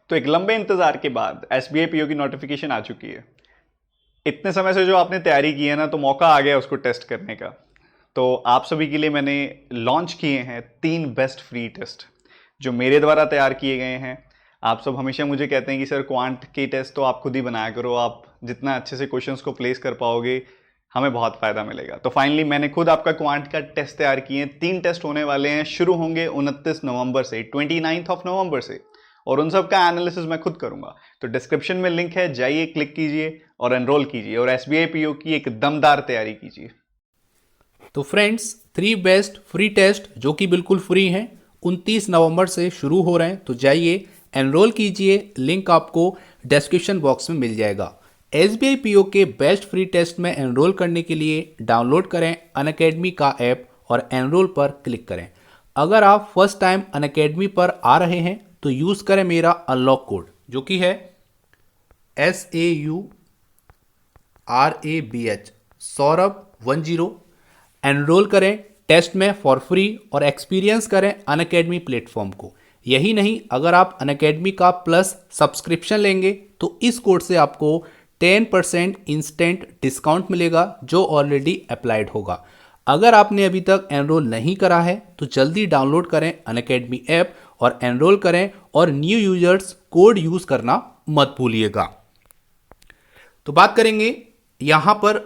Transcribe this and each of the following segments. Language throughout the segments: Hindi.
तो एक लंबे इंतजार के बाद एसबीआई पीओ की नोटिफिकेशन आ चुकी है। इतने समय से जो आपने तैयारी की है ना, तो मौका आ गया उसको टेस्ट करने का। तो आप सभी के लिए मैंने लॉन्च किए हैं 3 बेस्ट फ्री टेस्ट जो मेरे द्वारा तैयार किए गए हैं। आप सब हमेशा मुझे कहते हैं कि सर क्वांट के टेस्ट तो आप खुद ही बनाया करो, आप जितना अच्छे से क्वेश्चंस को प्लेस कर पाओगे हमें बहुत फायदा मिलेगा। तो फाइनली मैंने खुद आपका क्वांट का टेस्ट तैयार किए हैं। 3 टेस्ट होने वाले हैं, शुरू होंगे 29 नवंबर से, 29 नवंबर से, और उन सब का एनालिसिस मैं खुद करूंगा। तो डिस्क्रिप्शन में लिंक है, जाइए क्लिक कीजिए और एनरोल कीजिए और एसबीआई पीओ की एक दमदार तैयारी कीजिए। तो फ्रेंड्स, 3 बेस्ट फ्री टेस्ट जो कि बिल्कुल फ्री हैं 29 नवंबर से शुरू हो रहे हैं। तो जाइए एनरोल कीजिए, लिंक आपको डिस्क्रिप्शन बॉक्स में मिल जाएगा। एसबीआई पीओ के बेस्ट फ्री टेस्ट में एनरोल करने के लिए डाउनलोड करें अनअकैडमी का ऐप और एनरोल पर क्लिक करें। अगर आप फर्स्ट टाइम अनअकैडमी पर आ रहे हैं तो यूज़ करें मेरा अनलॉक कोड जो कि है SAURABH सौरभ 10। एनरोल करें टेस्ट में फॉर फ्री और एक्सपीरियंस करें अनअकैडमी प्लेटफॉर्म को। यही नहीं, अगर आप अनअकैडमी का प्लस सब्सक्रिप्शन लेंगे तो इस कोड से आपको 10% इंस्टेंट डिस्काउंट मिलेगा जो ऑलरेडी अप्लाइड होगा। अगर आपने अभी तक एनरोल नहीं करा है तो जल्दी डाउनलोड करें अनअकैडमी ऐप और एनरोल करें, और न्यू यूजर्स कोड यूज़ करना मत भूलिएगा। तो बात करेंगे यहाँ पर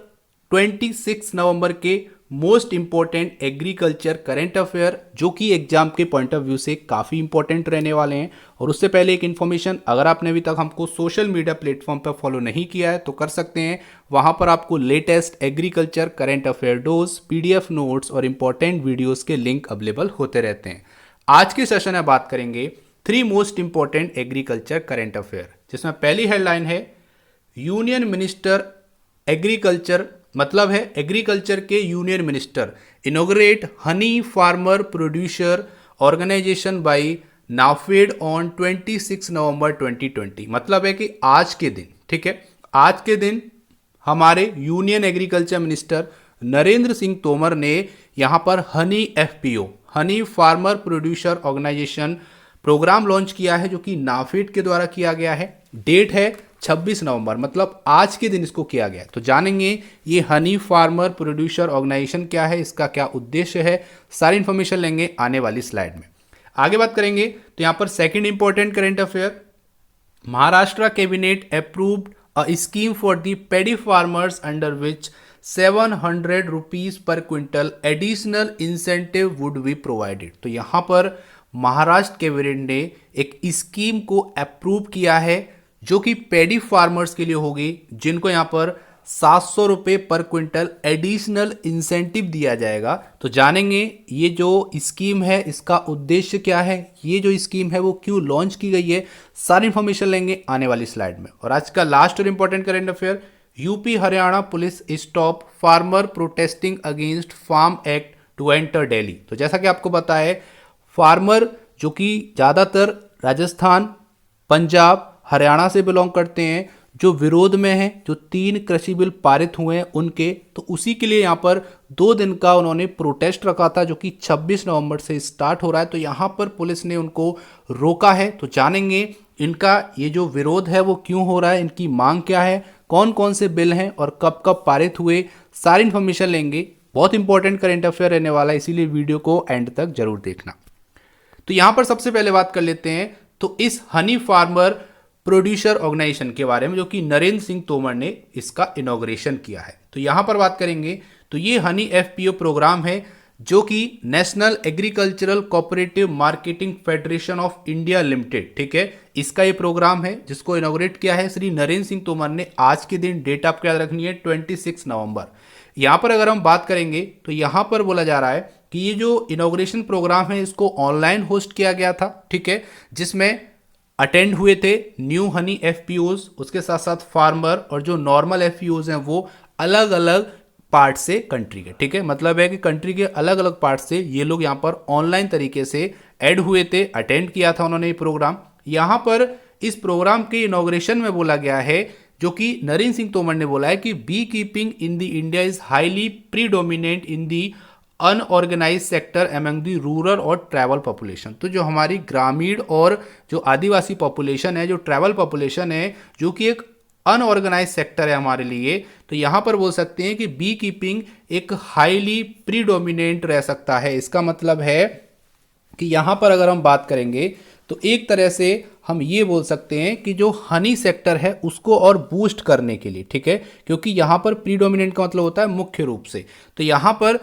26 नवंबर के most important agriculture current affair जो कि एग्जाम के पॉइंट ऑफ व्यू से काफ़ी इंपॉर्टेंट रहने वाले हैं। और उससे पहले एक इन्फॉर्मेशन, अगर आपने अभी तक हमको सोशल मीडिया प्लेटफॉर्म पर फॉलो नहीं किया है तो कर सकते हैं। वहाँ पर आपको latest agriculture current affair dose, PDF notes और इंपॉर्टेंट वीडियोज़ के लिंक अवेलेबल होते रहते हैं। आज के सेशन में बात करेंगे 3 most important agriculture current affair, जिसमें पहली हेडलाइन है यूनियन मिनिस्टर एग्रीकल्चर, मतलब है एग्रीकल्चर के union minister inaugurate honey farmer producer organization by NAFED on 26 November 2020। मतलब है कि आज के दिन, ठीक है, आज के दिन हमारे union agriculture minister Narendra Singh Tomar ने यहाँ पर honey FPO, honey farmer producer organization program launch किया है जो कि नाफेड के द्वारा किया गया है। डेट है 26 नवंबर, मतलब आज के दिन इसको किया गया है। तो जानेंगे ये हनी फार्मर प्रोड्यूसर ऑर्गेनाइजेशन क्या है, इसका क्या उद्देश्य है, सारी इंफॉर्मेशन लेंगे आने वाली स्लाइड में। आगे बात करेंगे तो यहाँ पर second important current affair, Maharashtra cabinet approved a scheme for the paddy farmers under which 700 rupees पर quintal additional incentive would be provided. तो यहाँ पर महाराष्ट्र कैबिनेट ने एक स्कीम को अप्रूव किया है जो कि पैडी फार्मर्स के लिए होगी, जिनको यहाँ पर 700 रुपये पर क्विंटल एडिशनल इंसेंटिव दिया जाएगा। तो जानेंगे ये जो स्कीम है इसका उद्देश्य क्या है, ये जो स्कीम है वो क्यों लॉन्च की गई है, सारी इंफॉर्मेशन लेंगे आने वाली स्लाइड में। और आज का लास्ट और important current affair, UP Haryana police stop farmer protesting against farm act to enter Delhi. तो जैसा कि आपको पता है, फार्मर जो कि ज़्यादातर राजस्थान, पंजाब, हरियाणा से बिलोंग करते हैं, जो विरोध में हैं, जो 3 कृषि बिल पारित हुए हैं उनके, तो उसी के लिए यहाँ पर 2 दिन का उन्होंने प्रोटेस्ट रखा था जो कि 26 नवंबर से स्टार्ट हो रहा है। तो यहाँ पर पुलिस ने उनको रोका है। तो जानेंगे इनका ये जो विरोध है वो क्यों हो रहा है, इनकी मांग क्या है, कौन कौन से बिल हैं और कब कब पारित हुए, सारी इन्फॉर्मेशन लेंगे। बहुत इंपॉर्टेंट करेंट अफेयर रहने वाला है, इसीलिए वीडियो को एंड तक जरूर देखना। तो यहाँ पर सबसे पहले बात कर लेते हैं तो इस हनी फार्मर प्रोड्यूसर ऑर्गेनाइजेशन के बारे में जो कि नरेंद्र सिंह तोमर ने इसका इनॉग्रेशन किया है। तो यहाँ पर बात करेंगे तो ये हनी एफपीओ प्रोग्राम है जो कि national agricultural cooperative marketing federation of India limited, ठीक है, इसका ये प्रोग्राम है जिसको इनॉग्रेट किया है श्री नरेंद्र सिंह तोमर ने। आज के दिन डेट आपको याद रखनी है 26 नवंबर। यहाँ पर अगर हम बात करेंगे तो यहाँ पर बोला जा रहा है कि ये जो इनॉग्रेशन प्रोग्राम है इसको ऑनलाइन होस्ट किया गया था, ठीक है, जिसमें अटेंड हुए थे न्यू हनी एफपीओज, उसके साथ साथ फार्मर और जो नॉर्मल एफपीओज हैं वो अलग अलग पार्ट से कंट्री के, ठीक है, मतलब है कि कंट्री के अलग अलग पार्ट से ये लोग यहाँ पर ऑनलाइन तरीके से ऐड हुए थे, अटेंड किया था उन्होंने ये प्रोग्राम। यहाँ पर इस प्रोग्राम के इनॉग्रेशन में बोला गया है, जो कि नरेंद्र सिंह तोमर ने बोला है कि bee keeping in the India is highly predominant in the unorganised sector among the rural और ट्रैवल पॉपुलेशन। तो जो हमारी ग्रामीण और जो आदिवासी पॉपुलेशन है, जो ट्रैवल पॉपुलेशन है, जो कि एक अनऑर्गेनाइज सेक्टर है हमारे लिए, तो यहाँ पर बोल सकते हैं कि बी कीपिंग एक हाईली प्रीडोमिनेंट रह सकता है। इसका मतलब है कि यहाँ पर अगर हम बात करेंगे तो एक तरह से हम ये बोल सकते हैं कि जो हनी सेक्टर है उसको और बूस्ट करने के लिए, ठीक है, क्योंकि यहाँ पर प्रीडोमिनेंट का मतलब होता है मुख्य रूप से, तो यहाँ पर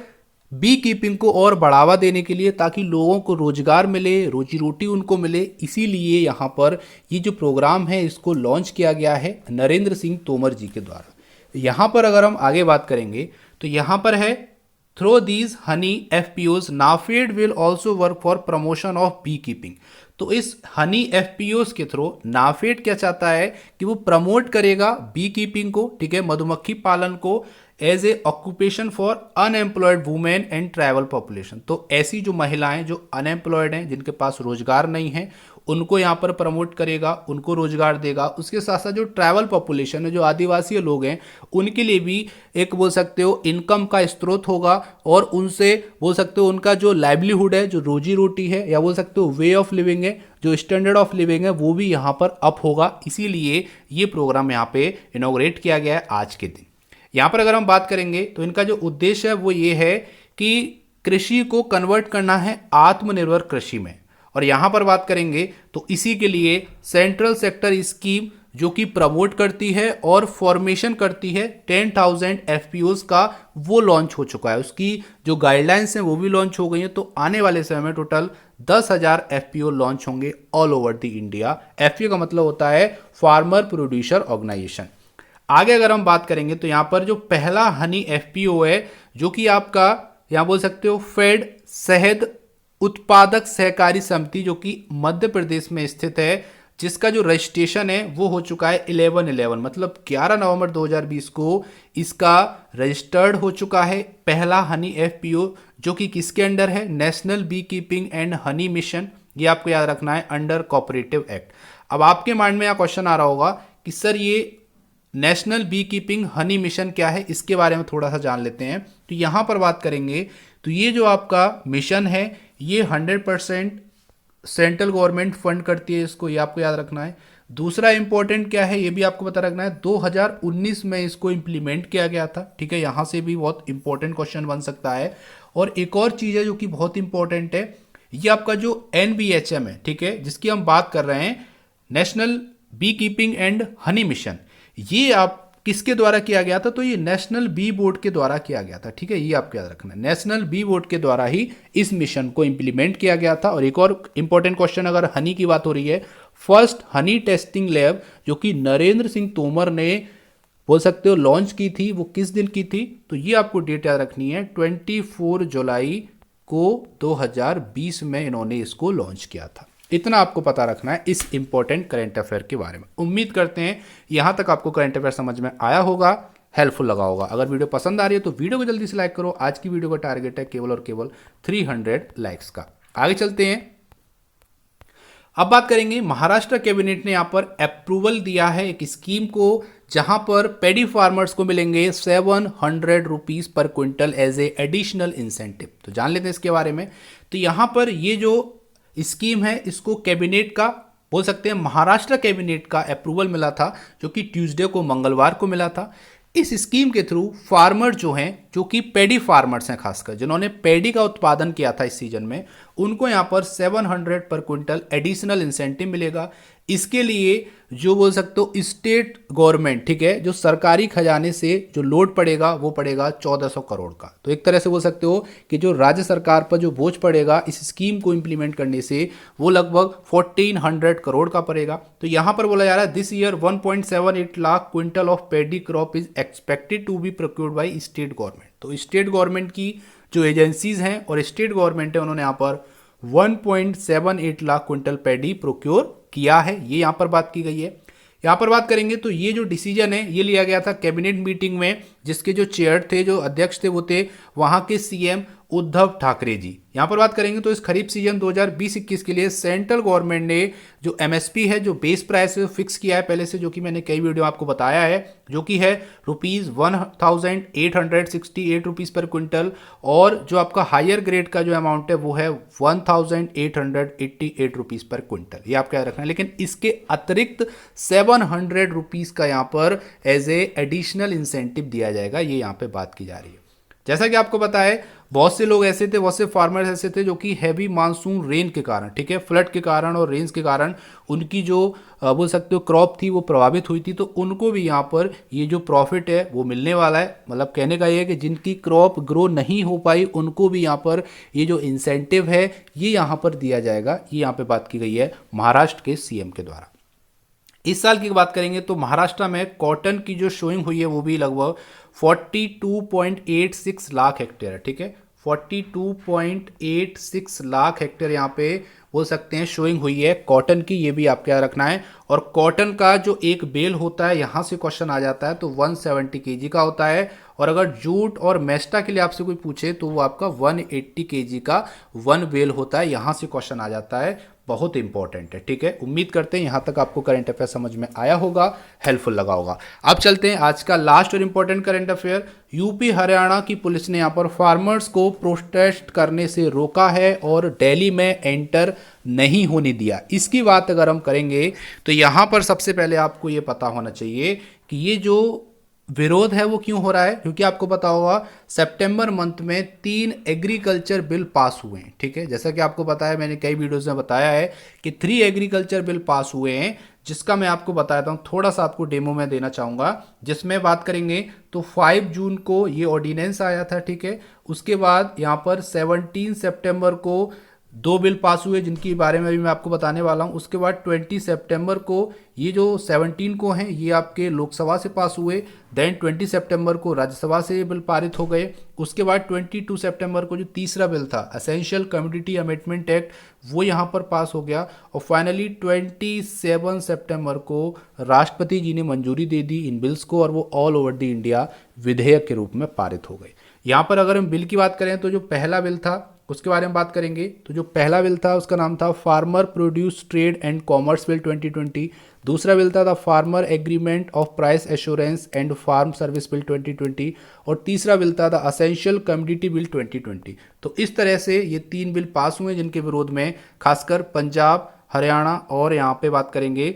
बी कीपिंग को और बढ़ावा देने के लिए ताकि लोगों को रोजगार मिले, रोजी रोटी उनको मिले, इसीलिए यहाँ पर ये जो प्रोग्राम है इसको लॉन्च किया गया है नरेंद्र सिंह तोमर जी के द्वारा। यहाँ पर अगर हम आगे बात करेंगे तो यहाँ पर है through these honey FPOs NAFED will also work for promotion of bee keeping. तो इस हनी एफपीओज के थ्रू नाफेड क्या चाहता है कि वो प्रमोट करेगा बी कीपिंग को, ठीक है, मधुमक्खी पालन को as a occupation for unemployed women and tribal population. तो ऐसी जो महिलाएं जो अनएम्प्लॉयड हैं, जिनके पास रोजगार नहीं है, उनको यहाँ पर प्रमोट करेगा, उनको रोजगार देगा। उसके साथ साथ जो ट्रैवल पॉपुलेशन है, जो आदिवासी लोग हैं, उनके लिए भी एक बोल सकते हो इनकम का स्रोत होगा और उनसे बोल सकते हो उनका जो लाइवलीहुड है, जो रोजी रोटी है, या बोल सकते हो वे ऑफ लिविंग है, जो स्टैंडर्ड ऑफ लिविंग है, वो भी यहाँ पर अप होगा। इसीलिए ये प्रोग्राम यहाँ पे इनॉग्रेट किया गया है आज के दिन। यहाँ पर अगर हम बात करेंगे तो इनका जो उद्देश्य है वो ये है कि कृषि को कन्वर्ट करना है आत्मनिर्भर कृषि में। और यहाँ पर बात करेंगे तो इसी के लिए सेंट्रल सेक्टर स्कीम जो कि प्रमोट करती है और फॉर्मेशन करती है 10,000 एफपीओज का, वो लॉन्च हो चुका है। उसकी जो गाइडलाइंस हैं वो भी लॉन्च हो गई हैं। तो आने वाले समय में टोटल 10,000 एफपीओ लॉन्च होंगे all over the India. FPO का मतलब होता है फार्मर प्रोड्यूसर ऑर्गेनाइजेशन। आगे अगर हम बात करेंगे तो यहाँ पर जो पहला हनी एफपीओ है, जो कि आपका यहाँ बोल सकते हो फेड शहद उत्पादक सहकारी समिति, जो कि मध्य प्रदेश में स्थित है, जिसका जो रजिस्ट्रेशन है वो हो चुका है 11/11, मतलब 11 नवंबर 2020 को इसका रजिस्टर्ड हो चुका है पहला हनी एफपीओ, जो कि किसके अंडर है, national bee keeping and honey mission. ये आपको याद रखना है, अंडर कोऑपरेटिव एक्ट। अब आपके माइंड में यह क्वेश्चन आ रहा होगा कि सर ये national bee keeping honey mission क्या है, इसके बारे में थोड़ा सा जान लेते हैं। तो यहाँ पर बात करेंगे तो ये जो आपका मिशन है ये 100% सेंट्रल गवर्नमेंट फंड करती है इसको, ये आपको याद रखना है। दूसरा इंपॉर्टेंट क्या है ये भी आपको पता रखना है, 2019 में इसको इम्प्लीमेंट किया गया था, ठीक है। यहाँ से भी बहुत इंपॉर्टेंट क्वेश्चन बन सकता है। और एक और चीज़ है जो कि बहुत इंपॉर्टेंट है, ये आपका जो NBHM है, ठीक है, जिसकी हम बात कर रहे हैं, national bee keeping and honey mission, ये आप किसके द्वारा किया गया था, तो ये नेशनल बी बोर्ड के द्वारा किया गया था, ठीक है। ये आपको याद रखना है, नेशनल बी बोर्ड के द्वारा ही इस मिशन को इंप्लीमेंट किया गया था। और एक और इंपॉर्टेंट क्वेश्चन अगर हनी की बात हो रही है, फर्स्ट हनी टेस्टिंग लैब जो कि नरेंद्र सिंह तोमर ने बोल सकते हो लॉन्च की थी, वो किस दिन की थी, तो ये आपको डेट याद रखनी है, 24 जुलाई को 2020 में इन्होंने इसको लॉन्च किया था। इतना आपको पता रखना है इस इंपॉर्टेंट करंट अफेयर के बारे में। उम्मीद करते हैं यहाँ तक आपको करंट अफेयर समझ में आया होगा, हेल्पफुल लगा होगा। अगर वीडियो पसंद आ रही है तो वीडियो को जल्दी से लाइक करो। आज की वीडियो का टारगेट है केवल और केवल 300 लाइक्स का। आगे चलते हैं, अब बात करेंगे महाराष्ट्र कैबिनेट ने यहाँ पर अप्रूवल दिया है एक स्कीम को, जहां पर पेडी फार्मर्स को मिलेंगे 700 रुपीज पर quintal as a additional incentive. तो जान लेते हैं इसके बारे में। तो यहाँ पर ये जो स्कीम है इसको कैबिनेट का बोल सकते हैं, महाराष्ट्र कैबिनेट का अप्रूवल मिला था, जो कि ट्यूसडे को, मंगलवार को मिला था। इस स्कीम के थ्रू फार्मर जो हैं, जो कि पेडी फार्मर्स हैं, खासकर जिन्होंने पेडी का उत्पादन किया था इस सीजन में, उनको यहाँ पर 700 पर क्विंटल एडिशनल इंसेंटिव मिलेगा। इसके लिए जो बोल सकते हो स्टेट गवर्नमेंट, ठीक है, जो सरकारी खजाने से जो लोड पड़ेगा वो पड़ेगा 1400 करोड़ का। तो एक तरह से बोल सकते हो कि जो राज्य सरकार पर जो बोझ पड़ेगा इस स्कीम को इंप्लीमेंट करने से, वो लगभग 1400 करोड़ का पड़ेगा। तो यहाँ पर बोला जा रहा है this year 1.78 lakh quintal of paddy crop is expected to be procured by state government. तो स्टेट गवर्नमेंट की जो एजेंसीज हैं और स्टेट गवर्नमेंट है, उन्होंने यहाँ पर 1.78 लाख क्विंटल पेडी प्रोक्योर किया है, ये यहाँ पर बात की गई है। यहाँ पर बात करेंगे तो ये जो डिसीजन है ये लिया गया था कैबिनेट मीटिंग में, जिसके जो चेयर थे, जो अध्यक्ष थे, वो थे वहाँ के CM उद्धव ठाकरे जी। यहाँ पर बात करेंगे तो इस खरीफ सीजन 2020-21 के लिए सेंट्रल गवर्नमेंट ने जो एमएसपी है, जो बेस प्राइस है, फिक्स किया है पहले से, जो कि मैंने कई वीडियो आपको बताया है, जो कि है ₹1868 पर क्विंटल, और जो आपका हायर ग्रेड का जो अमाउंट है वो है ₹1888 पर क्विंटल। ये आपका याद रखना है। लेकिन इसके अतिरिक्त ₹700 का यहाँ पर एज ए एडिशनल इंसेंटिव दिया जाएगा, ये यहाँ पे बात की जा रही है। जैसा कि आपको पता है, बहुत से लोग ऐसे थे, बहुत से फार्मर्स ऐसे थे जो कि हैवी मानसून रेन के कारण, ठीक है, फ्लड के कारण और रेन्स के कारण उनकी जो बोल सकते हो क्रॉप थी वो प्रभावित हुई थी। तो उनको भी यहाँ पर ये जो प्रॉफिट है वो मिलने वाला है। मतलब कहने का ये है कि जिनकी क्रॉप ग्रो नहीं हो पाई उनको भी यहाँ पर ये जो इंसेंटिव है ये यहाँ पर दिया जाएगा। ये यहाँ पर बात की गई है महाराष्ट्र के सीएम के द्वारा। इस साल की बात करेंगे तो महाराष्ट्र में कॉटन की जो शोइंग हुई है वो भी लगभग 42.86 लाख हेक्टेयर है, ठीक है, 42.86 लाख हेक्टेयर यहाँ पे बोल सकते हैं शोइंग हुई है कॉटन की। ये भी आपको याद रखना है। और कॉटन का जो एक बेल होता है, यहाँ से क्वेश्चन आ जाता है, तो 170 केजी का होता है। और अगर जूट और मेस्टा के लिए आपसे कोई पूछे तो वो आपका 180 केजी का वन बेल होता है। यहाँ से क्वेश्चन आ जाता है, बहुत इंपॉर्टेंट है, ठीक है। उम्मीद करते हैं यहाँ तक आपको करंट अफेयर समझ में आया होगा, हेल्पफुल लगा होगा। अब चलते हैं आज का लास्ट और important current affair. UP Haryana की पुलिस ने यहाँ पर फार्मर्स को प्रोटेस्ट करने से रोका है और दिल्ली में एंटर नहीं होने दिया। इसकी बात अगर हम करेंगे तो यहाँ पर सबसे पहले आपको ये पता होना चाहिए कि ये जो विरोध है वो क्यों हो रहा है, क्योंकि आपको पता होगा सितंबर मंथ में 3 एग्रीकल्चर बिल पास हुए हैं, ठीक है। जैसा कि आपको पता है, मैंने कई वीडियोस में बताया है कि 3 एग्रीकल्चर बिल पास हुए हैं, जिसका मैं आपको बताता हूँ, थोड़ा सा आपको डेमो में देना चाहूँगा। जिसमें बात करेंगे तो 5 जून को ये ऑर्डिनेंस आया था, ठीक है। उसके बाद यहाँ पर 17 सितंबर को 2 बिल पास हुए, जिनके बारे में भी मैं आपको बताने वाला हूं। उसके बाद 20 सितंबर को ये जो 17 को हैं ये आपके लोकसभा से पास हुए। देन 20 सितंबर को राज्यसभा से ये बिल पारित हो गए। उसके बाद 22 सितंबर को जो तीसरा बिल था, एसेंशियल कम्युनिटी अमेंडमेंट एक्ट, वो यहाँ पर पास हो गया। और फाइनली 27 सितंबर को राष्ट्रपति जी ने मंजूरी दे दी इन बिल्स को, और वो ऑल ओवर द इंडिया विधेयक के रूप में पारित हो गए। यहाँ पर अगर हम बिल की बात करें तो जो पहला बिल था उसके बारे में बात करेंगे, तो जो पहला बिल था उसका नाम था farmer produce trade and commerce bill 2020। दूसरा बिल था farmer agreement of price assurance and farm service bill 2020। और तीसरा बिल था असेंशियल कम्युनिटी बिल 2020। तो इस तरह से ये 3 बिल पास हुए, जिनके विरोध में खासकर पंजाब, हरियाणा और यहाँ पे बात करेंगे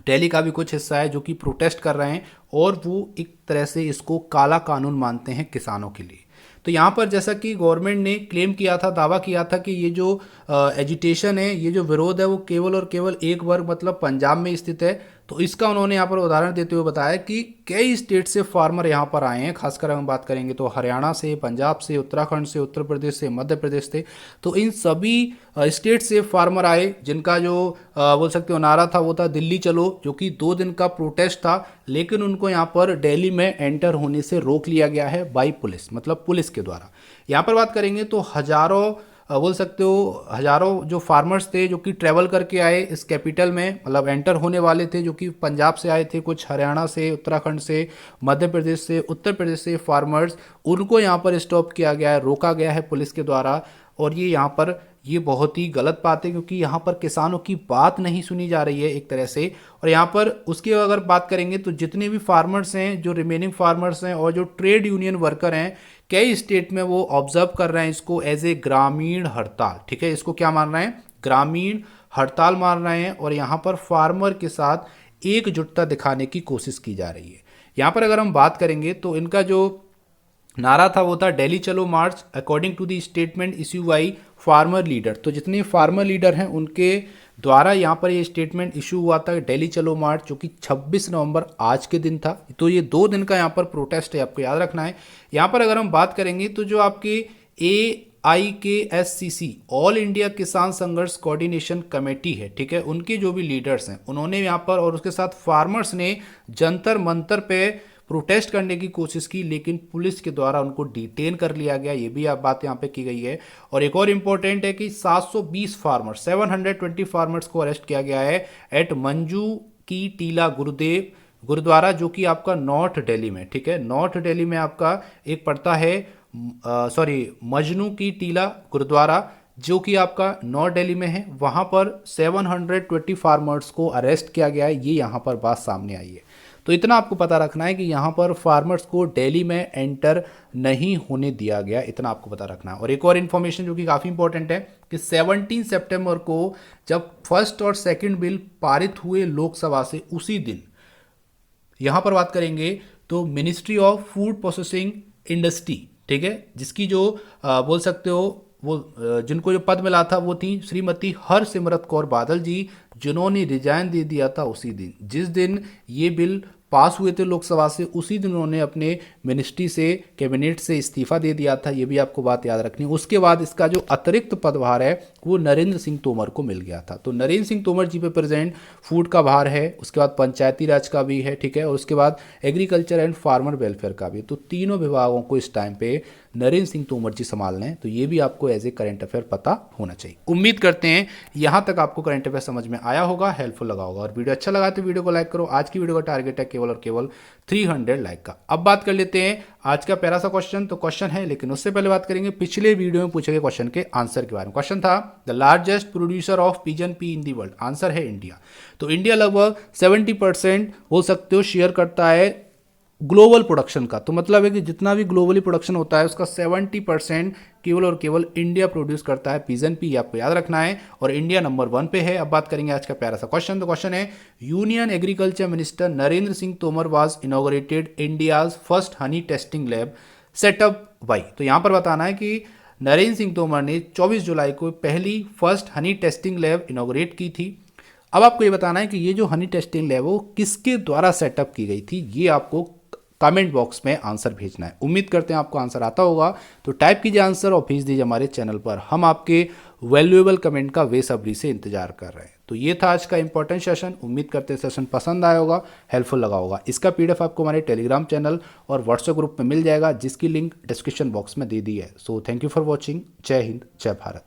दिल्ली का भी कुछ हिस्सा है जो कि प्रोटेस्ट कर रहे हैं, और वो एक तरह से इसको काला कानून मानते हैं किसानों के लिए। तो यहाँ पर जैसा कि गवर्नमेंट ने क्लेम किया था, दावा किया था कि ये जो एजिटेशन है, ये जो विरोध है, वो केवल और केवल एक वर्ग मतलब पंजाब में स्थित है। तो इसका उन्होंने यहाँ पर उदाहरण देते हुए बताया कि कई स्टेट से फार्मर यहाँ पर आए हैं। खासकर हम बात करेंगे तो हरियाणा से, पंजाब से, उत्तराखंड से, उत्तर प्रदेश से, मध्य प्रदेश से। तो इन सभी स्टेट से फार्मर आए, जिनका जो बोल सकते हो नारा था वो था दिल्ली चलो, जो कि 2 दिन का प्रोटेस्ट था। लेकिन उनको यहाँ पर दिल्ली में एंटर होने से रोक लिया गया है बाई पुलिस, मतलब पुलिस के द्वारा। यहाँ पर बात करेंगे तो हजारों बोल सकते हो हजारों जो फार्मर्स थे जो कि ट्रैवल करके आए इस कैपिटल में, मतलब एंटर होने वाले थे, जो कि पंजाब से आए थे, कुछ हरियाणा से, उत्तराखंड से, मध्य प्रदेश से, उत्तर प्रदेश से फार्मर्स, उनको यहाँ पर स्टॉप किया गया है, रोका गया है पुलिस के द्वारा। और ये यहाँ पर ये बहुत ही गलत बात है, क्योंकि यहाँ पर किसानों की बात नहीं सुनी जा रही है एक तरह से। और यहाँ पर उसकी अगर बात करेंगे तो जितने भी फार्मर्स हैं, जो रिमेनिंग फार्मर्स हैं और जो ट्रेड यूनियन वर्कर हैं, कई स्टेट में वो ऑब्जर्व कर रहे हैं इसको एज ए ग्रामीण हड़ताल, ठीक है। इसको क्या मान रहे हैं, ग्रामीण हड़ताल मान रहे हैं। और यहाँ पर फार्मर के साथ एकजुटता दिखाने की कोशिश की जा रही है। यहाँ पर अगर हम बात करेंगे तो इनका जो नारा था वो था दिल्ली चलो march according to the statement issue by farmer leader. तो जितने फार्मर लीडर हैं उनके द्वारा यहाँ पर ये स्टेटमेंट इशू हुआ था दिल्ली चलो मार्च, जो कि 26 नवंबर आज के दिन था। तो ये 2 दिन का यहाँ पर प्रोटेस्ट है, आपको याद रखना है। यहाँ पर अगर हम बात करेंगे तो जो आपके AIKSCC ऑल इंडिया किसान संघर्ष कोऑर्डिनेशन कमेटी है, ठीक है, उनके जो भी लीडर्स हैं उन्होंने यहाँ पर और उसके साथ फार्मर्स ने जंतर मंतर पे प्रोटेस्ट करने की कोशिश की, लेकिन पुलिस के द्वारा उनको डिटेन कर लिया गया। ये भी आप बात यहाँ पे की गई है। और एक और इम्पोर्टेंट है कि 720 फार्मर्स 720 फार्मर्स को अरेस्ट किया गया है एट मंजू की टीला गुरुद्वारा, जो कि आपका नॉर्थ दिल्ली में, ठीक है, नॉर्थ दिल्ली में आपका एक पड़ता है मजनू की टीला गुरुद्वारा जो कि आपका नॉर्थ दिल्ली में है, वहाँ पर 720 फार्मर्स को अरेस्ट किया गया है। ये यहाँ पर बात सामने आई है। तो इतना आपको पता रखना है कि यहाँ पर फार्मर्स को दिल्ली में एंटर नहीं होने दिया गया, इतना आपको पता रखना है। और एक और इन्फॉर्मेशन जो कि काफ़ी इंपॉर्टेंट है कि 17 सितंबर को जब फर्स्ट और सेकंड बिल पारित हुए लोकसभा से, उसी दिन यहाँ पर बात करेंगे तो ministry of food processing industry, ठीक है, जिसकी जो बोल सकते हो वो जिनको जो पद मिला था वो थी श्रीमती हरसिमरत कौर बादल जी, जिन्होंने रिजाइन दे दिया था उसी दिन, जिस दिन ये बिल पास हुए थे लोकसभा से, उसी दिन उन्होंने अपने मिनिस्ट्री से, कैबिनेट से इस्तीफा दे दिया था। ये भी आपको बात याद रखनी है। उसके बाद इसका जो अतिरिक्त पदभार है वो नरेंद्र सिंह तोमर को मिल गया था। तो नरेंद्र सिंह तोमर जी पे प्रेजेंट फूड का भार है, उसके बाद पंचायती राज का भी है, ठीक है, और उसके बाद एग्रीकल्चर एंड फार्मर वेलफेयर का भी। तो तीनों विभागों को इस टाइम पे नरेंद्र सिंह तोमर जी संभाल रहे हैं। तो ये भी आपको एज ए करंट अफेयर पता होना चाहिए। उम्मीद करते हैं यहाँ तक आपको करंट अफेयर समझ में आया होगा, हेल्पफुल लगा होगा। और वीडियो अच्छा लगा तो वीडियो को लाइक करो। आज की वीडियो का टारगेट है केवल और केवल 300 लाइक का। अब बात कर लेते हैं आज का प्यारा सा क्वेश्चन। तो क्वेश्चन है, लेकिन उससे पहले बात करेंगे पिछले वीडियो में पूछे गए क्वेश्चन के आंसर के बारे में। क्वेश्चन था the largest producer of pigeon P in the world, answer है इंडिया। तो इंडिया लगभग 70% बोल सकते हो शेयर करता है ग्लोबल प्रोडक्शन का। तो मतलब है कि जितना भी ग्लोबली प्रोडक्शन होता है उसका 70% केवल और केवल इंडिया प्रोड्यूस करता है पिजन पी, आपको याद रखना है। और इंडिया नंबर 1 पे है। अब बात करेंगे आज का प्यारा सा क्वेश्चन। तो क्वेश्चन है, union agriculture minister Narendra Singh Tomar was inaugurated India's first Honey testing lab set up by. तो यहाँ पर बताना है कि नरेंद्र सिंह तोमर ने 24 जुलाई को पहली first Honey testing lab inaugurate की थी। अब आपको ये बताना है कि ये जो हनी टेस्टिंग लैब वो किसके द्वारा सेटअप की गई थी, ये आपको कमेंट बॉक्स में आंसर भेजना है। उम्मीद करते हैं आपको आंसर आता होगा। तो टाइप कीजिए आंसर और भेज दीजिए हमारे चैनल पर। हम आपके वैल्यूएबल कमेंट का बेसब्री से इंतजार कर रहे हैं। तो ये था आज का इंपॉर्टेंट सेशन। उम्मीद करते हैं सेशन पसंद आया होगा, हेल्पफुल लगा होगा। इसका PDF आपको हमारे टेलीग्राम चैनल और व्हाट्सएप ग्रुप में मिल जाएगा, जिसकी लिंक डिस्क्रिप्शन बॉक्स में दे दी है। So thank you for watching. जय हिंद, जय भारत।